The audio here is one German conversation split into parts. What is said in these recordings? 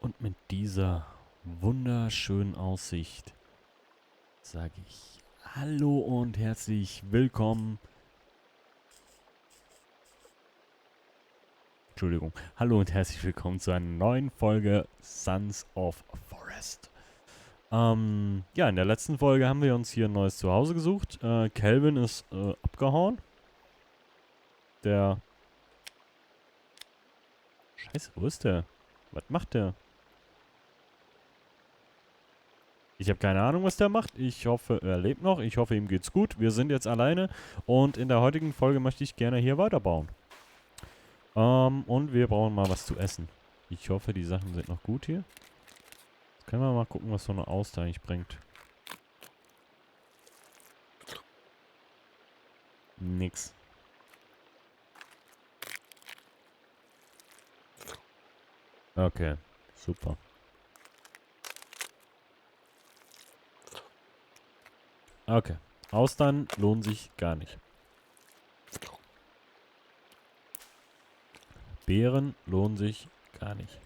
Und mit dieser wunderschönen Aussicht sage ich Hallo und herzlich willkommen. Entschuldigung. Hallo und herzlich willkommen zu einer neuen Folge Sons of Forest. Ja, in der letzten Folge haben wir uns hier ein neues Zuhause gesucht. Calvin ist abgehauen. Der... Scheiße, wo ist der? Was macht der? Ich habe keine Ahnung, was der macht. Ich hoffe, er lebt noch. Ich hoffe, ihm geht's gut. Wir sind jetzt alleine. Und in der heutigen Folge möchte ich gerne hier weiterbauen. Und wir brauchen mal was zu essen. Ich hoffe, die Sachen sind noch gut hier. Jetzt können wir mal gucken, was so eine Auster eigentlich bringt. Nix. Okay, super. Okay. Austern lohnen sich gar nicht. Beeren lohnen sich gar nicht.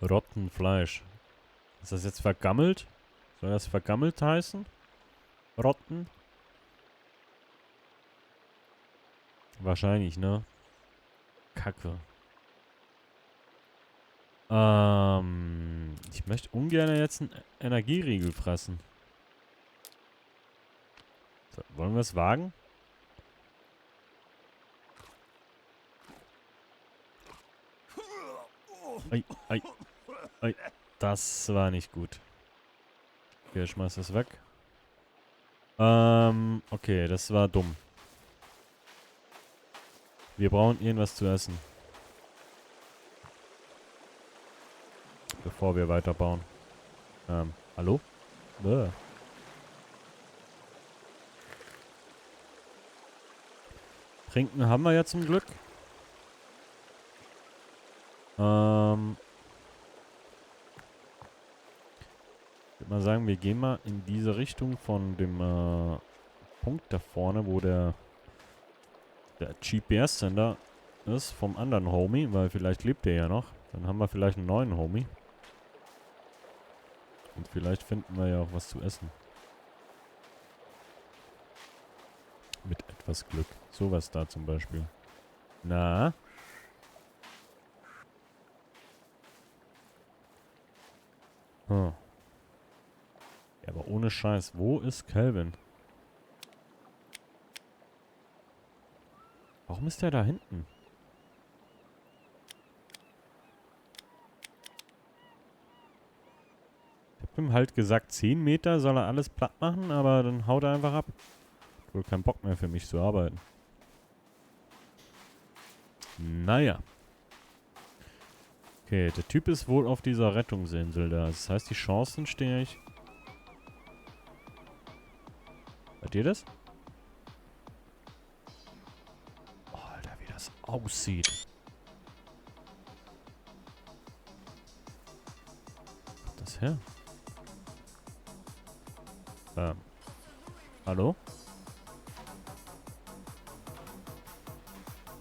Rottenfleisch. Ist das jetzt vergammelt? Soll das vergammelt heißen? Rotten? Wahrscheinlich, ne? Kacke. Ich möchte ungern jetzt einen Energieriegel fressen. So, wollen wir es wagen? Ei, ei, ei. Das war nicht gut. Okay, ich schmeiß das weg. Okay, das war dumm. Wir brauchen irgendwas zu essen. Bevor wir weiterbauen. Hallo? Bäh. Trinken haben wir ja zum Glück. Ich würde mal sagen, wir gehen mal in diese Richtung von dem Punkt da vorne, wo der GPS-Sender ist, vom anderen Homie, weil vielleicht lebt der ja noch. Dann haben wir vielleicht einen neuen Homie. Und vielleicht finden wir ja auch was zu essen. Mit etwas Glück. Sowas da zum Beispiel. Na? Hm. Ja, aber ohne Scheiß. Wo ist Calvin? Warum ist der da hinten? Ich hab ihm halt gesagt, 10 Meter soll er alles platt machen, aber dann haut er einfach ab. Wohl kein Bock mehr für mich zu arbeiten. Naja. Okay, der Typ ist wohl auf dieser Rettungsinsel da. Das heißt, die Chancen stehe ich. Hört ihr das? Oh, Alter, wie das aussieht. Wo kommt das her? Hallo?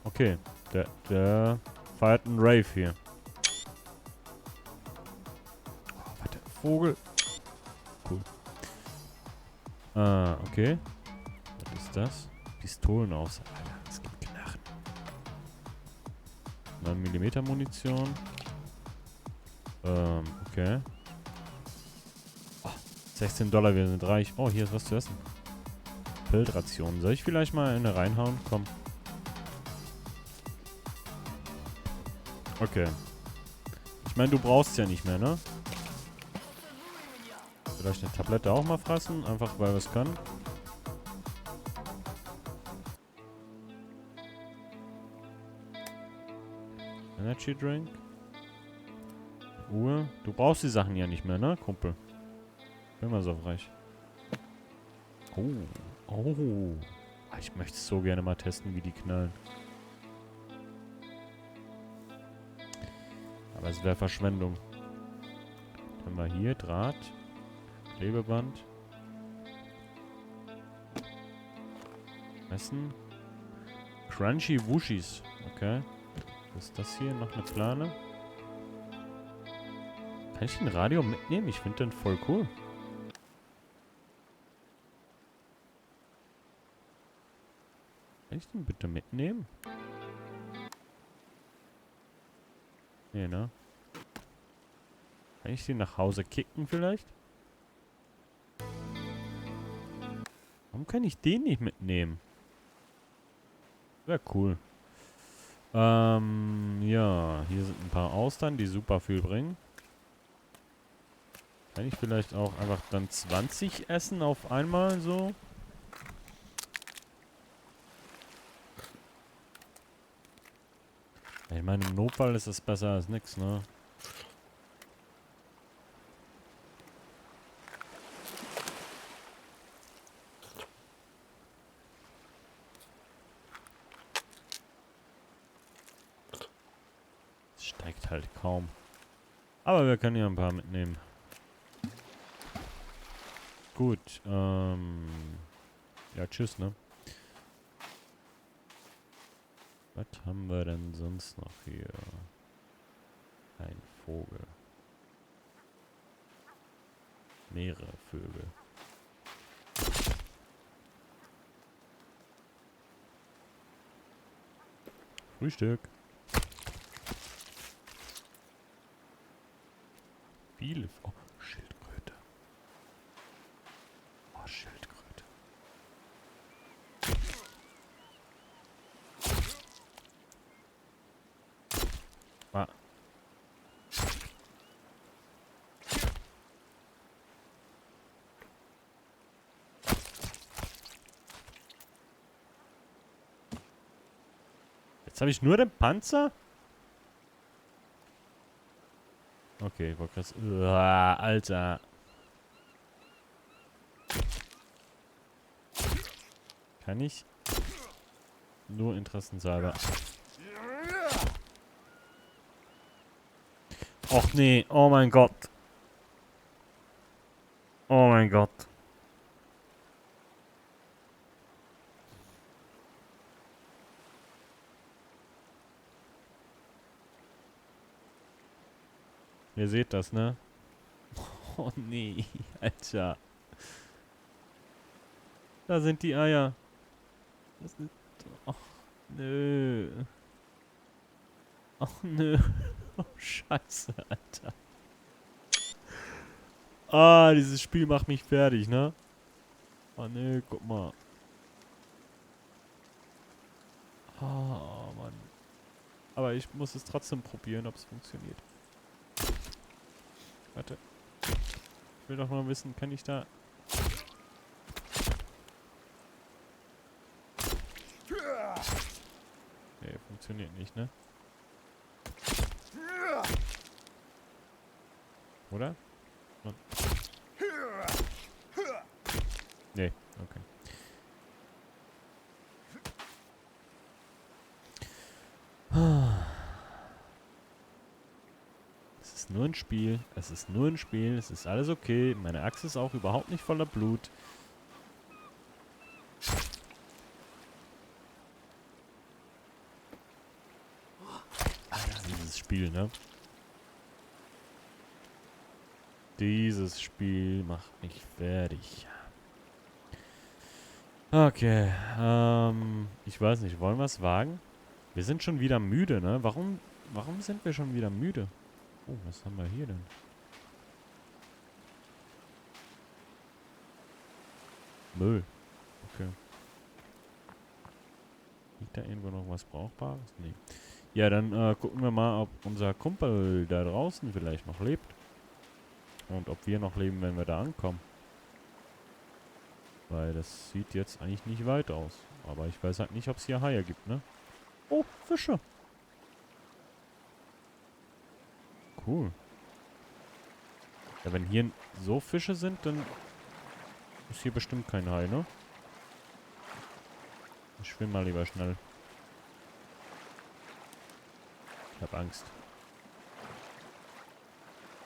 Okay, der feiert einen Rave hier. Oh, warte, Vogel. Cool. Okay. Was ist das? Pistolen aus. Alter, es gibt Knarren. 9 mm Munition. Okay. Oh, $16, wir sind reich. Oh, hier ist was zu essen. Pilzrationen. Soll ich vielleicht mal eine reinhauen? Komm. Okay. Ich meine, du brauchst ja nicht mehr, ne? Vielleicht eine Tablette auch mal fressen, einfach weil wir es können. Energy Drink. Uhr. Du brauchst die Sachen ja nicht mehr, ne, Kumpel? Bin mal so frech. Oh. Oh. Ich möchte es so gerne mal testen, wie die knallen. Aber es wäre Verschwendung. Dann haben wir hier Draht. Klebeband. Essen. Crunchy Wushis. Okay. Was ist das hier? Noch eine Plane? Kann ich den Radio mitnehmen? Ich finde den voll cool. Kann ich den bitte mitnehmen? Nee, ne? Kann ich den nach Hause kicken vielleicht? Warum kann ich den nicht mitnehmen? Wäre cool. Ja. Hier sind ein paar Austern, die super viel bringen. Kann ich vielleicht auch einfach dann 20 essen auf einmal so? Ich meine, im Notfall ist es besser als nix, ne? Es steigt halt kaum. Aber wir können ja ein paar mitnehmen. Gut, ja, tschüss, ne? Was haben wir denn sonst noch hier? Ein Vogel. Mehrere Vögel. Frühstück. Viele. Oh, Schildkröte. Oh, Schildkröte. Ah. Jetzt habe ich nur den Panzer? Okay, ich wollte krass. Alter. Kann ich? Nur interessenshalber. Och nee, oh mein Gott. Oh mein Gott. Ihr seht das, ne? Oh nee, Alter. Da sind die Eier. Das ist... Och, nö. Och, nö. Oh, scheiße, Alter. Ah, dieses Spiel macht mich fertig, ne? Oh, nö, guck mal. Oh, Mann. Aber ich muss es trotzdem probieren, ob es funktioniert. Warte. Ich will doch mal wissen, kann ich da... Nee, funktioniert nicht, ne? Oder? Und nee, okay. Es ist nur ein Spiel. Es ist nur ein Spiel. Es ist alles okay. Meine Axt ist auch überhaupt nicht voller Blut. Alter, dieses Spiel, ne? Dieses Spiel macht mich fertig. Okay, ich weiß nicht, wollen wir es wagen? Wir sind schon wieder müde, ne? Warum sind wir schon wieder müde? Oh, was haben wir hier denn? Müll. Okay. Liegt da irgendwo noch was Brauchbares? Nee. Ja, dann gucken wir mal, ob unser Kumpel da draußen vielleicht noch lebt. Und ob wir noch leben, wenn wir da ankommen. Weil das sieht jetzt eigentlich nicht weit aus. Aber ich weiß halt nicht, ob es hier Haie gibt, ne? Oh, Fische. Cool. Ja, wenn hier so Fische sind, dann ist hier bestimmt kein Hai, ne? Ich schwimme mal lieber schnell. Ich hab Angst.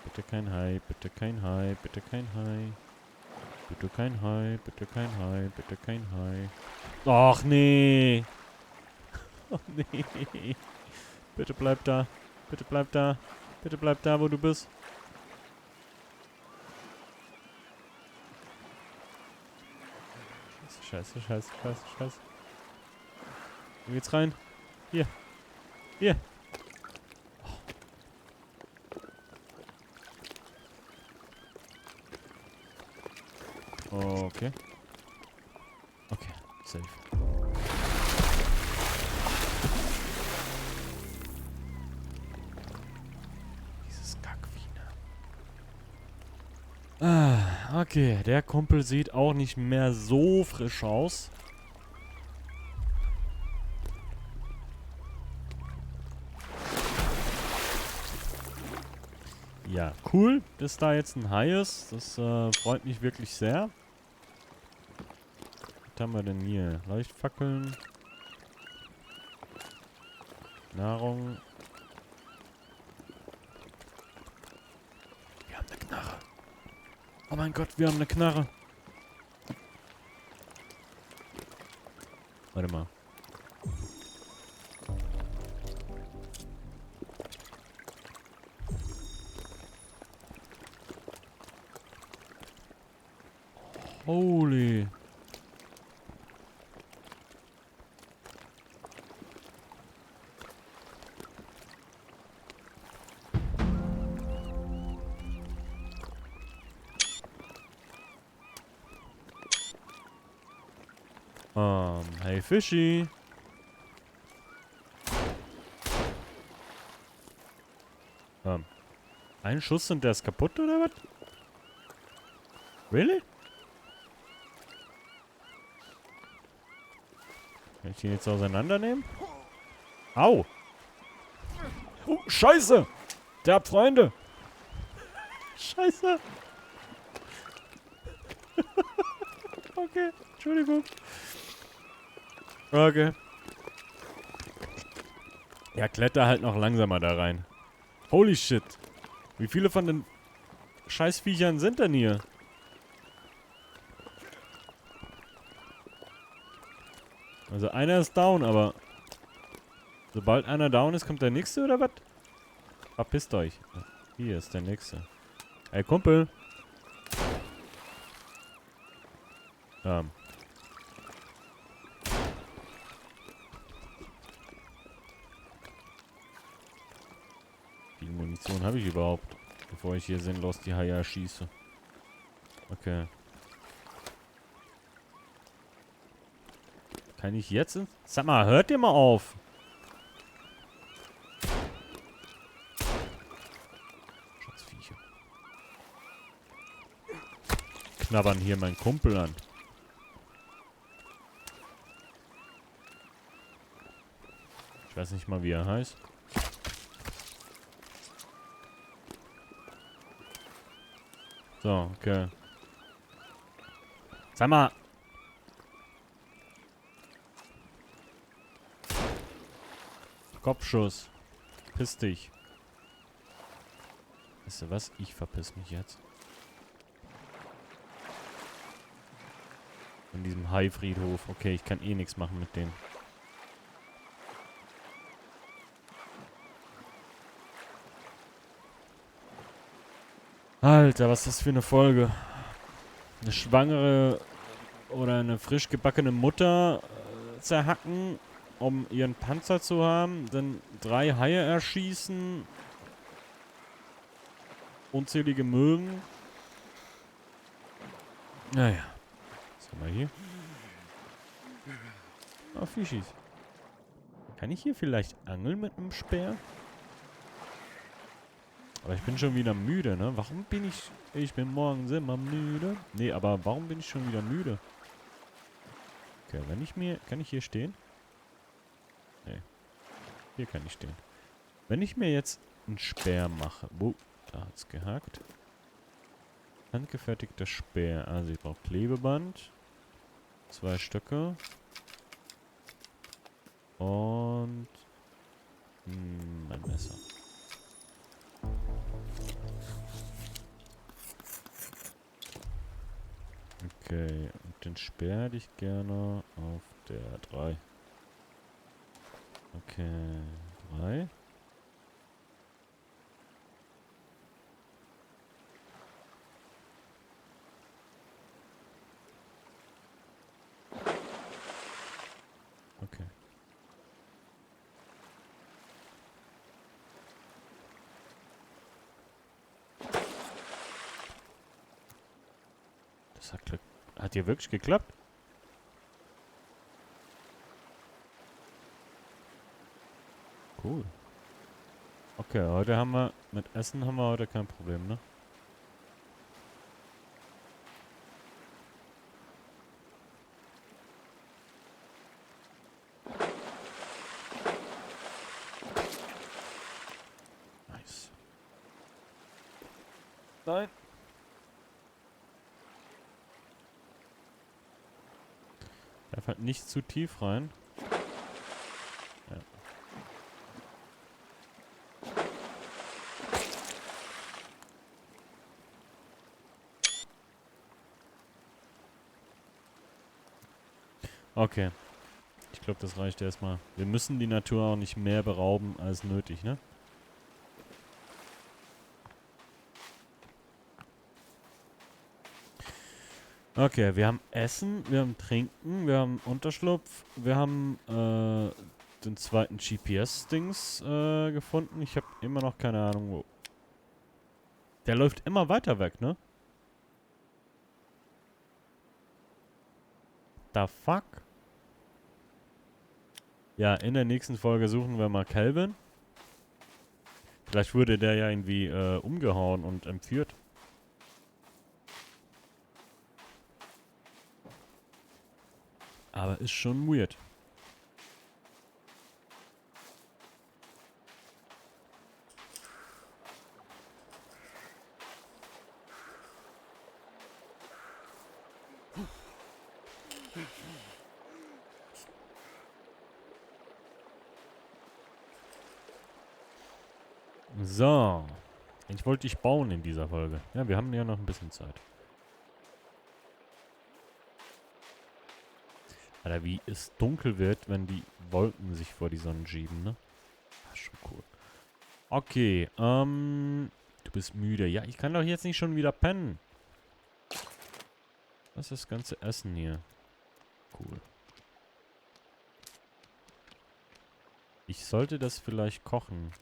Bitte kein Hai, bitte kein Hai, bitte kein Hai. Bitte kein Hai, bitte kein Hai, bitte kein Hai. Och, nee. Oh nee. Bitte bleib da. Bitte bleib da. Bitte bleib da, wo du bist. Scheiße, scheiße, scheiße, scheiße. Wo geht's rein? Hier. Hier. Oh. Okay. Okay, safe. Dieses Kackvieh, ne? Ah, okay. Der Kumpel sieht auch nicht mehr so frisch aus. Ja, cool, dass da jetzt ein Hai ist. Das freut mich wirklich sehr. Was haben wir denn hier? Leuchtfackeln. Nahrung. Wir haben eine Knarre. Oh mein Gott, wir haben eine Knarre. Warte mal. Holy. Hey Fischi. Ein Schuss und der ist kaputt, oder was? Really? Kann ich den jetzt auseinandernehmen? Au! Oh, Scheiße! Der hat Freunde! Scheiße! Okay, Entschuldigung. Okay. Ja, kletter halt noch langsamer da rein. Holy shit. Wie viele von den Scheißviechern sind denn hier? Also einer ist down, aber sobald einer down ist, kommt der nächste oder was? Verpisst euch. Hier ist der nächste. Ey, Kumpel. Wie viel Munition habe ich überhaupt? Bevor ich hier sinnlos die Haie erschieße. Okay. Kann ich jetzt ins... Sag mal, hört ihr mal auf! Schutzviecher. Knabbern hier meinen Kumpel an. Ich weiß nicht mal, wie er heißt. So, okay. Sag mal. Kopfschuss. Piss dich. Weißt du was? Ich verpiss mich jetzt. Von diesem Haifriedhof. Okay, ich kann eh nichts machen mit denen. Alter, was ist das für eine Folge? Eine schwangere oder eine frisch gebackene Mutter zerhacken, um ihren Panzer zu haben. Dann 3 Haie erschießen. Unzählige Möwen. Naja. Was haben wir hier? Ah, Fischis. Kann ich hier vielleicht angeln mit einem Speer? Aber ich bin schon wieder müde, ne? Warum bin ich... Ich bin morgens immer müde. Nee, aber warum bin ich schon wieder müde? Okay, wenn ich mir... Kann ich hier stehen? Nee. Hier kann ich stehen. Wenn ich mir jetzt einen Speer mache... Da hat's gehakt. Handgefertigter Speer. Also ich brauche Klebeband. 2 Stöcke. Und... mein Messer. Okay, und den Speer hätte ich gerne auf der 3. Okay. 3. Okay. Das hat Glück. Hat hier wirklich geklappt? Cool. Okay, heute haben wir, mit Essen haben wir heute kein Problem, ne? Nice. Nein. Darf halt nicht zu tief rein. Ja. Okay. Ich glaube, das reicht erstmal. Wir müssen die Natur auch nicht mehr berauben als nötig, ne? Okay, wir haben Essen, wir haben Trinken, wir haben Unterschlupf, wir haben den zweiten GPS-Dings gefunden. Ich habe immer noch keine Ahnung, wo. Der läuft immer weiter weg, ne? The fuck? Ja, in der nächsten Folge suchen wir mal Calvin. Vielleicht wurde der ja irgendwie umgehauen und entführt. Aber ist schon weird. So. Ich wollte dich bauen in dieser Folge. Ja, wir haben ja noch ein bisschen Zeit. Alter, wie es dunkel wird, wenn die Wolken sich vor die Sonne schieben, ne? Das ist schon cool. Okay, du bist müde. Ja, ich kann doch jetzt nicht schon wieder pennen. Was ist das ganze Essen hier? Cool. Ich sollte das vielleicht kochen.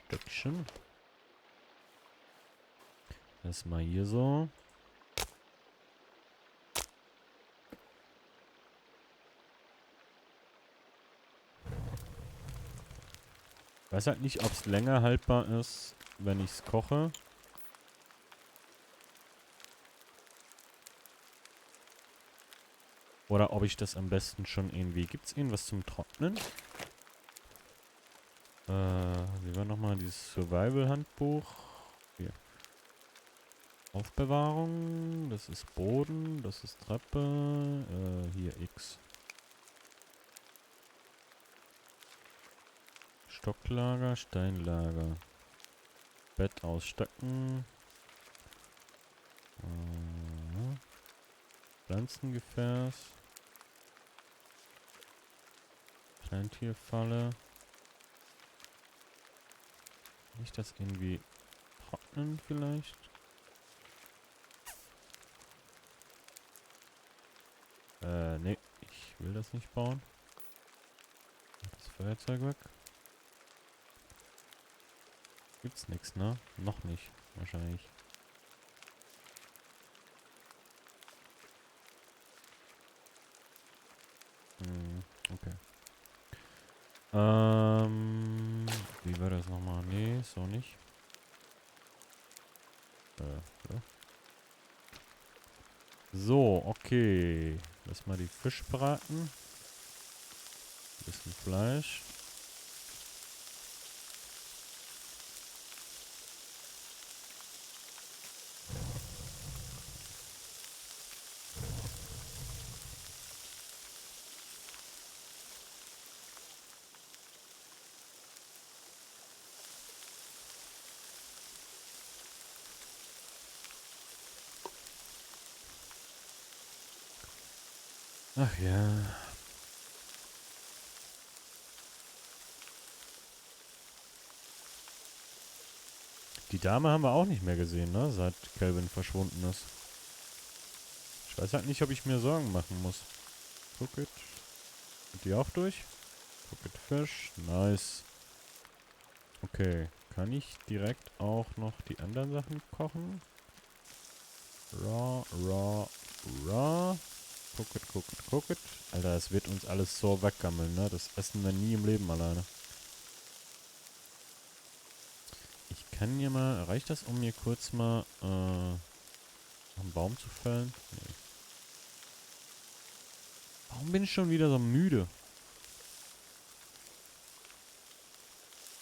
Stöckchen. Erstmal hier so. Ich weiß halt nicht, ob es länger haltbar ist, wenn ich es koche. Oder ob ich das am besten schon irgendwie... Gibt es irgendwas zum Trocknen? Wie war nochmal dieses Survival-Handbuch? Hier. Aufbewahrung. Das ist Boden. Das ist Treppe. Hier X. Stocklager, Steinlager. Bett ausstatten. Pflanzengefäß. Kleintierfalle. Nicht das irgendwie trocknen vielleicht? Nee, ich will das nicht bauen. Das Feuerzeug weg. Gibt's nichts, ne? Noch nicht, wahrscheinlich. Okay. Wie war das nochmal? Nee, so nicht. Ja. So, okay. Lass mal die Fisch braten. Bisschen Fleisch. Ach ja. Die Dame haben wir auch nicht mehr gesehen, ne? Seit Calvin verschwunden ist. Ich weiß halt nicht, ob ich mir Sorgen machen muss. Cook it. Sind die auch durch? Cook it Fish. Nice. Okay. Kann ich direkt auch noch die anderen Sachen kochen? Raw. Cook it, cook it, cook it. Alter, es wird uns alles so weggammeln, ne? Das essen wir nie im Leben alleine. Ich kann hier mal... Reicht das, um mir kurz mal einen Baum zu fällen? Nee. Warum bin ich schon wieder so müde?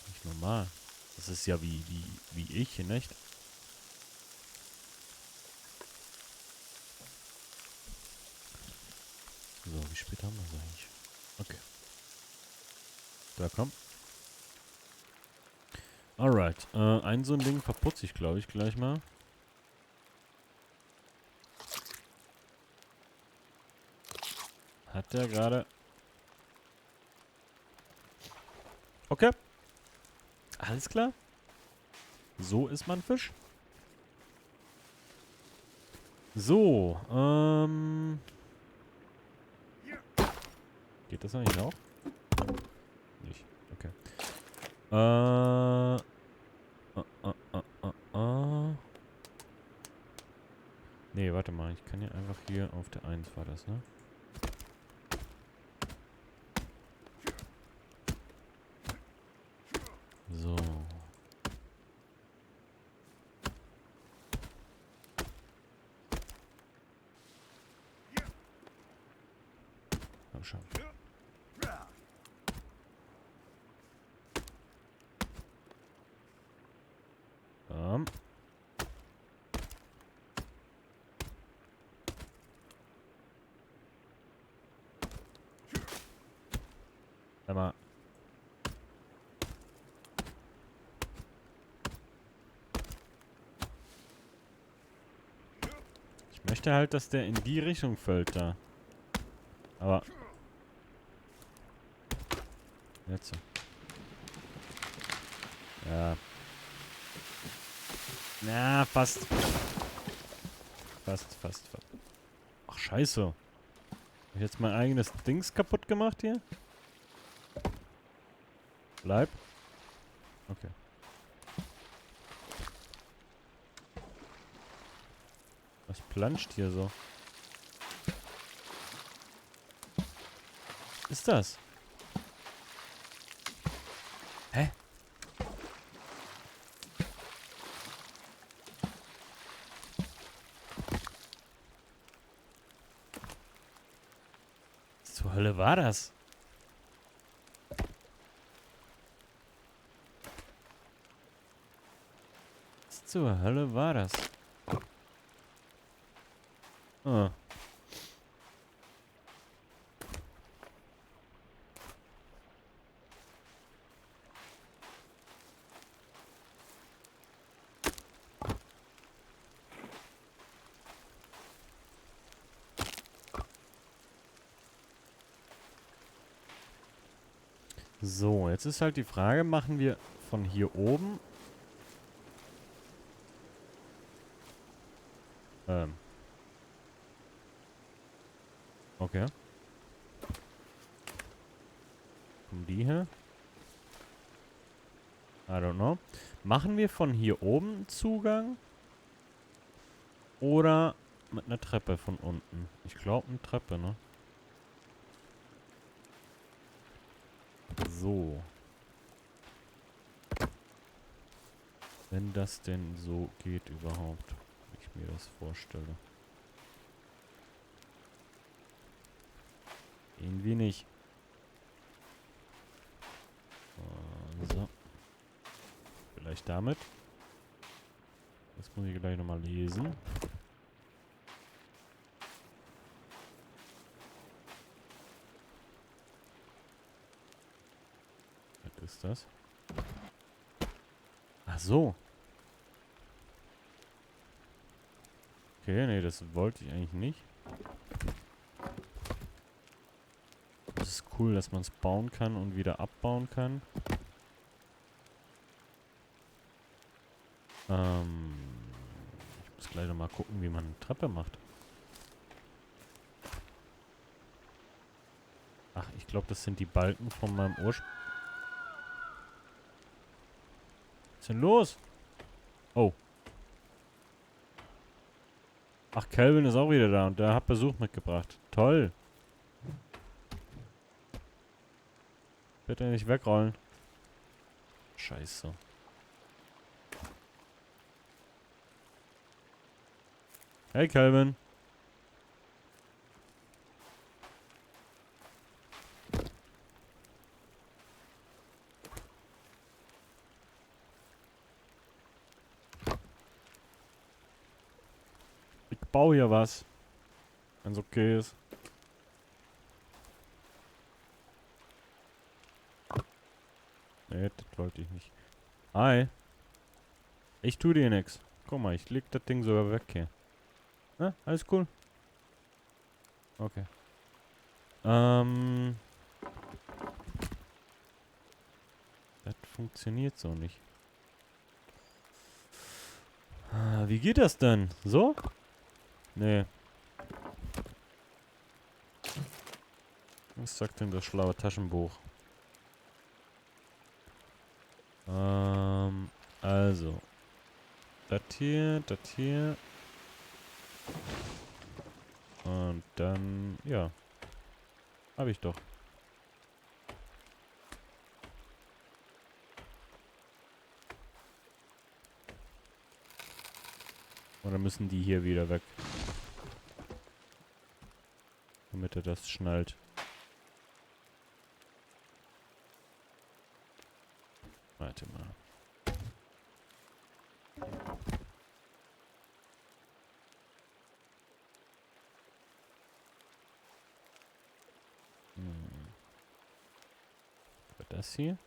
Nicht normal. Das ist ja wie ich, nicht? So, wie spät haben wir es eigentlich? Okay. Da, komm. Alright. Ein so ein Ding verputze ich, glaube ich, gleich mal. Hat der gerade... Okay. Alles klar. So ist man Fisch. So, geht das eigentlich auch? Nicht. Okay. Nee, warte mal. Ich kann ja einfach hier auf der 1 war das, ne? So. Komm schon. Komm. Sag mal. Ich möchte halt, dass der in die Richtung fällt da. Aber... Jetzt. Ja. Na, fast. Fast. Ach, scheiße. Hab ich jetzt mein eigenes Dings kaputt gemacht hier? Bleib. Okay. Was planscht hier so? Was ist das? Hä? Was zur Hölle war das? Was zur Hölle war das? Ah. So, jetzt ist halt die Frage, machen wir von hier oben... Okay. Kommen die hier? I don't know. Machen wir von hier oben einen Zugang? Oder mit einer Treppe von unten? Ich glaube eine Treppe, ne? So. Wenn das denn so geht überhaupt, wie ich mir das vorstelle. Irgendwie nicht. So. Vielleicht damit. Das muss ich gleich nochmal lesen. Was ist das? Ach so. Okay, nee, das wollte ich eigentlich nicht. Das ist cool, dass man es bauen kann und wieder abbauen kann. Ich muss gleich noch mal gucken, wie man eine Treppe macht. Ach, ich glaube, das sind die Balken von meinem Ursprung. Was ist denn los? Oh. Ach, Calvin ist auch wieder da und der hat Besuch mitgebracht. Toll. Bitte nicht wegrollen. Scheiße. Hey, Calvin. Ich baue hier was. Wenn's okay ist. Nee, das wollte ich nicht. Hi. Ich tu dir nix. Guck mal, ich leg das Ding sogar weg hier. Na, alles cool? Okay. Das funktioniert so nicht. Wie geht das denn? So? Nee. Was sagt denn das schlaue Taschenbuch? Also. Das hier. Und dann, ja. Hab ich doch. Oder müssen die hier wieder weg? Damit er das schnallt. Warte mal. Das hier?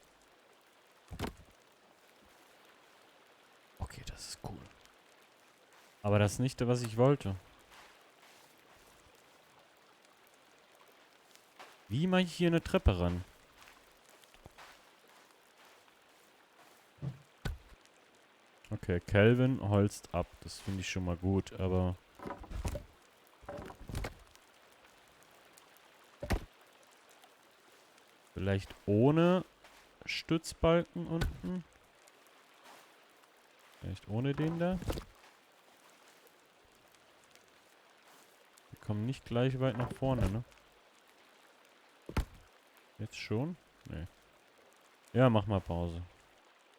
Okay, das ist cool. Aber das ist nicht, was ich wollte. Wie mache ich hier eine Treppe ran? Okay, Calvin holzt ab. Das finde ich schon mal gut, aber... Vielleicht ohne Stützbalken unten? Vielleicht ohne den da? Wir kommen nicht gleich weit nach vorne, ne? Jetzt schon? Nee. Ja, mach mal Pause.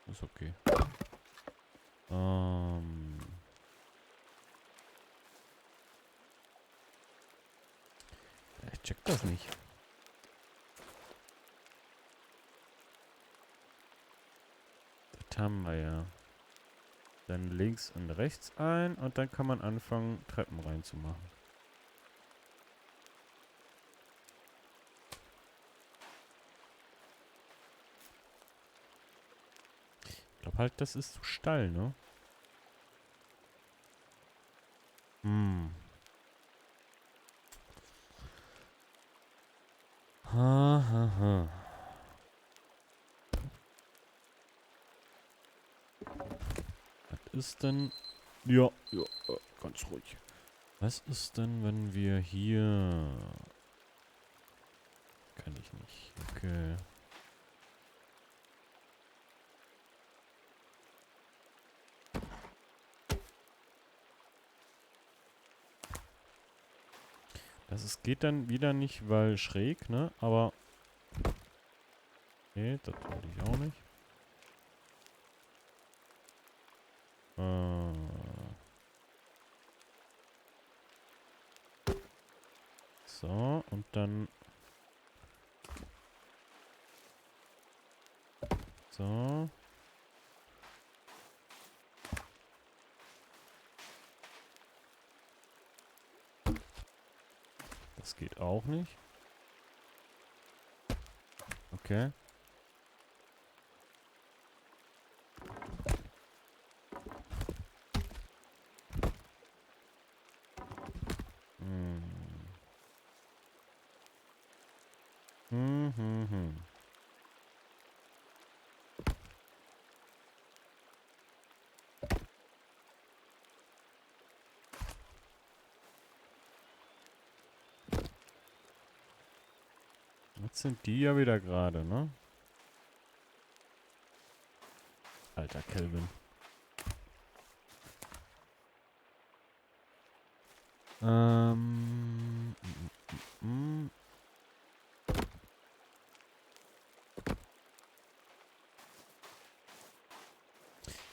Ist okay. Ich check das nicht. Das haben wir ja. Dann links und rechts ein und dann kann man anfangen, Treppen reinzumachen. Ich glaube halt, das ist zu steil, ne? Ha. Was ist denn... Ja, ganz ruhig. Was ist denn, wenn wir hier... Kann ich nicht. Okay. Geht dann wieder nicht, weil schräg, ne? Aber... Nee, das wollte ich auch nicht. So, und dann... So. Das geht auch nicht. Okay. Mhm. Jetzt sind die ja wieder gerade, ne? Alter Kelvin. Ähm. Mm.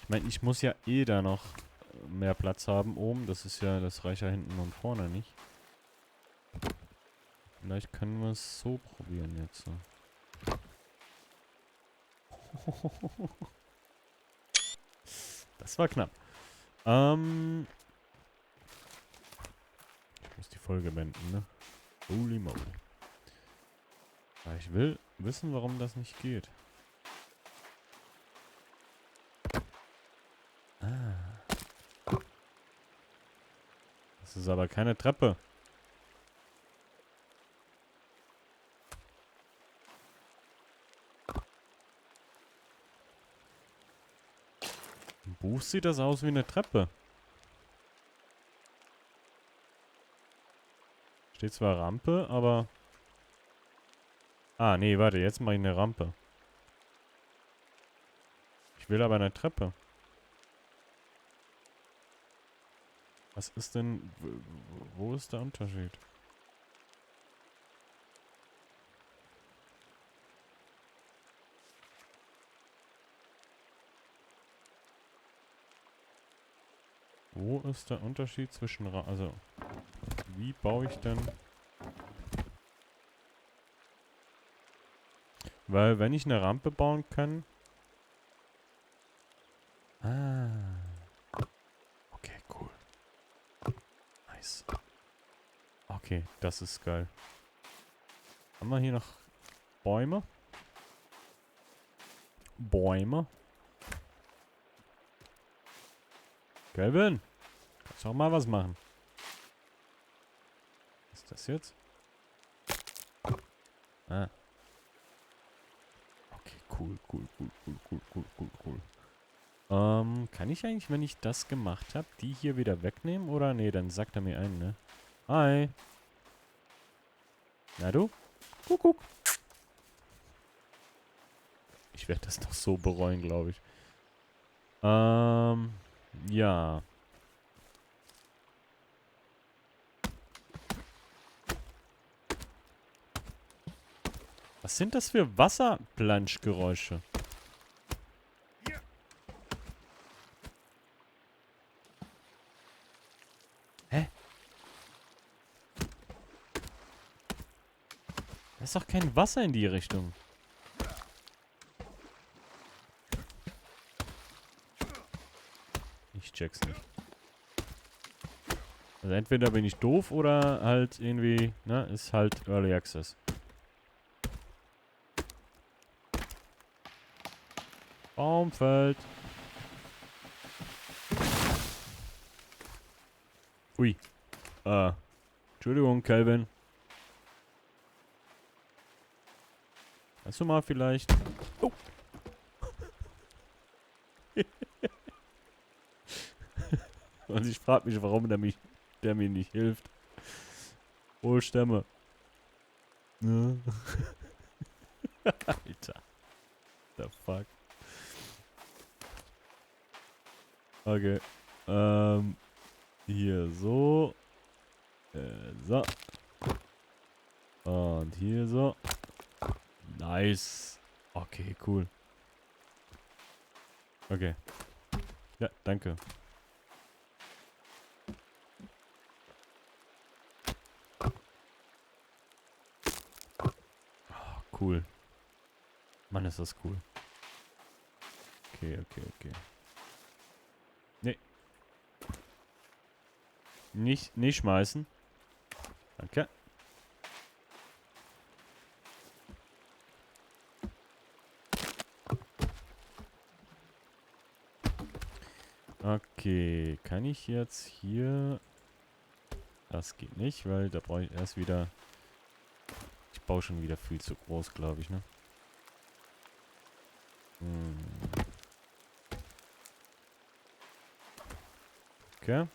Ich meine, ich muss ja eh da noch mehr Platz haben oben. Das ist ja, das reicht ja hinten und vorne nicht. Vielleicht können wir es so probieren jetzt. Das war knapp. Ich muss die Folge beenden, ne? Holy moly. Aber ich will wissen, warum das nicht geht. Ah. Das ist aber keine Treppe. Im Buch sieht das aus wie eine Treppe. Steht zwar Rampe, aber... Ah, nee, warte, jetzt mache ich eine Rampe. Ich will aber eine Treppe. Was ist denn... Wo ist der Unterschied? Wo ist der Unterschied zwischen... Also, wie baue ich denn... Weil, wenn ich eine Rampe bauen kann... Ah. Okay, cool. Nice. Okay, das ist geil. Haben wir hier noch Bäume? Bäume? Kelvin, kannst du auch mal was machen? Was ist das jetzt? Ah. Okay, cool. Kann ich eigentlich, wenn ich das gemacht habe, die hier wieder wegnehmen? Oder? Nee, dann sagt er mir ein, ne? Hi. Na du? Kuckuck. Ich werde das noch so bereuen, glaube ich. Ja. Was sind das für Wasserplanschgeräusche? Hä? Da ist doch kein Wasser in die Richtung. Ich check's nicht. Also entweder bin ich doof oder halt irgendwie, ne, ist halt Early Access. Baum fällt. Ui. Entschuldigung, Kelvin. Kannst du mal vielleicht... Oh. Und ich frage mich, warum der mir nicht hilft. Oh, Stämme. Ne? Alter. The fuck. Okay. Hier so. So. Und hier so. Nice. Okay, cool. Okay. Ja, danke. Oh, cool. Mann, ist das cool. Okay. Nee. Nicht schmeißen. Danke. Okay, kann ich jetzt hier... Das geht nicht, weil da brauche ich erst wieder... baue schon wieder viel zu groß, glaube ich, ne? Hm. Okay.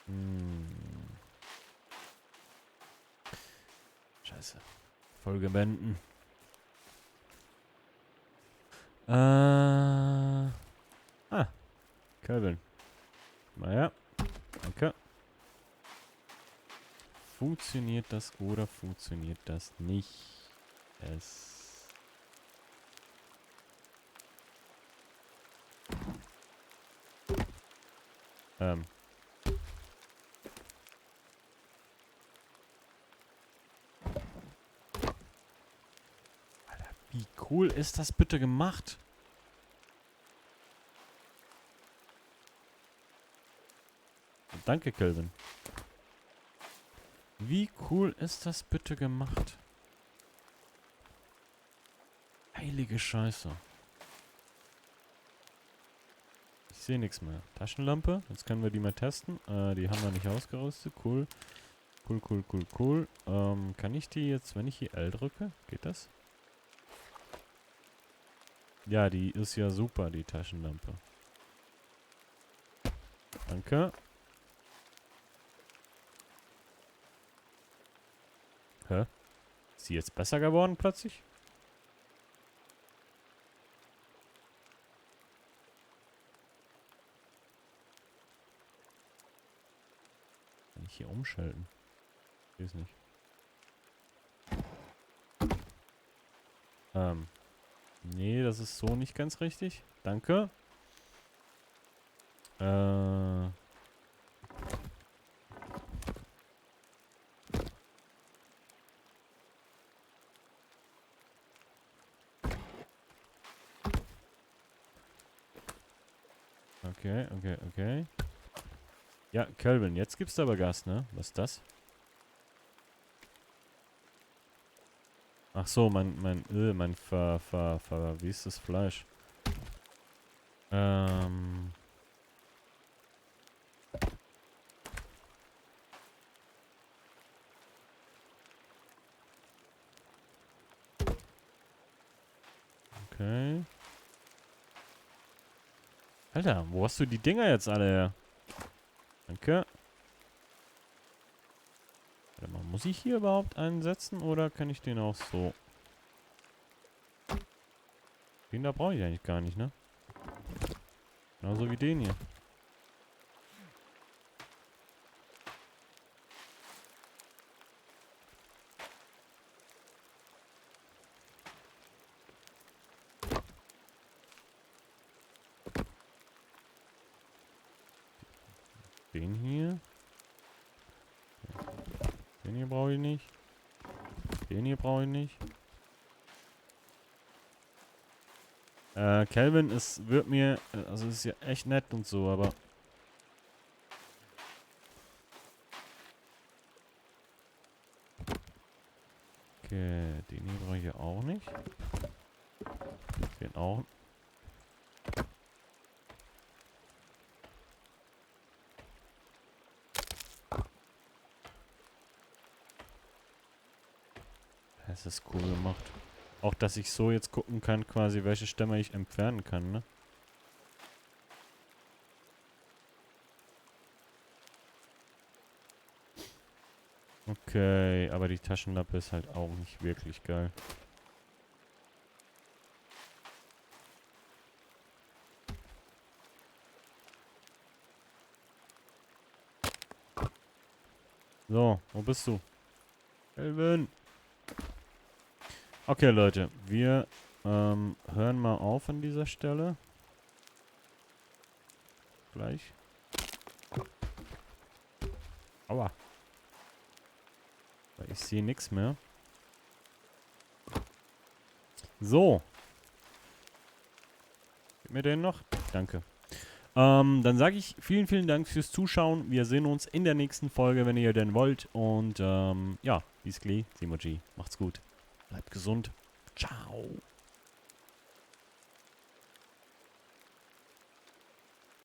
Hm. Scheiße. Folge beenden. Kelvin. Naja. Danke. Funktioniert das oder funktioniert das nicht? Es... Alter, wie cool ist das bitte gemacht? Danke, Kelvin. Wie cool ist das bitte gemacht? Heilige Scheiße. Ich sehe nichts mehr. Taschenlampe. Jetzt können wir die mal testen. Die haben wir nicht ausgerüstet. Cool. Cool, cool, cool, cool. Kann ich die jetzt, wenn ich hier L drücke? Geht das? Ja, die ist ja super, die Taschenlampe. Danke. Hä? Ist sie jetzt besser geworden plötzlich? Kann ich hier umschalten? Ich weiß nicht. Nee, das ist so nicht ganz richtig. Danke. Okay, okay, okay. Ja, Kelvin, jetzt gibst du aber Gas, ne? Was ist das? Ach so, mein wie ist das Fleisch? Okay. Alter, wo hast du die Dinger jetzt alle her? Danke. Warte mal, muss ich hier überhaupt einen setzen oder kann ich den auch so? Den da brauche ich eigentlich gar nicht, ne? Genauso wie den hier. Den hier. Den hier brauche ich nicht. Den hier brauche ich nicht. Kelvin, es wird mir, also es ist ja echt nett und so, aber... Okay, den hier brauche ich ja auch nicht. Den auch. Das ist cool gemacht. Auch, dass ich so jetzt gucken kann, quasi, welche Stämme ich entfernen kann, ne? Okay, aber die Taschenlampe ist halt auch nicht wirklich geil. So, wo bist du? Kelvin! Okay, Leute, wir hören mal auf an dieser Stelle. Gleich. Aua. Weil ich sehe nichts mehr. So. Gib mir den noch. Danke. Dann sage ich vielen, vielen Dank fürs Zuschauen. Wir sehen uns in der nächsten Folge, wenn ihr denn wollt. Und ja, bis gleich. Simoji. Macht's gut. Bleibt gesund. Ciao.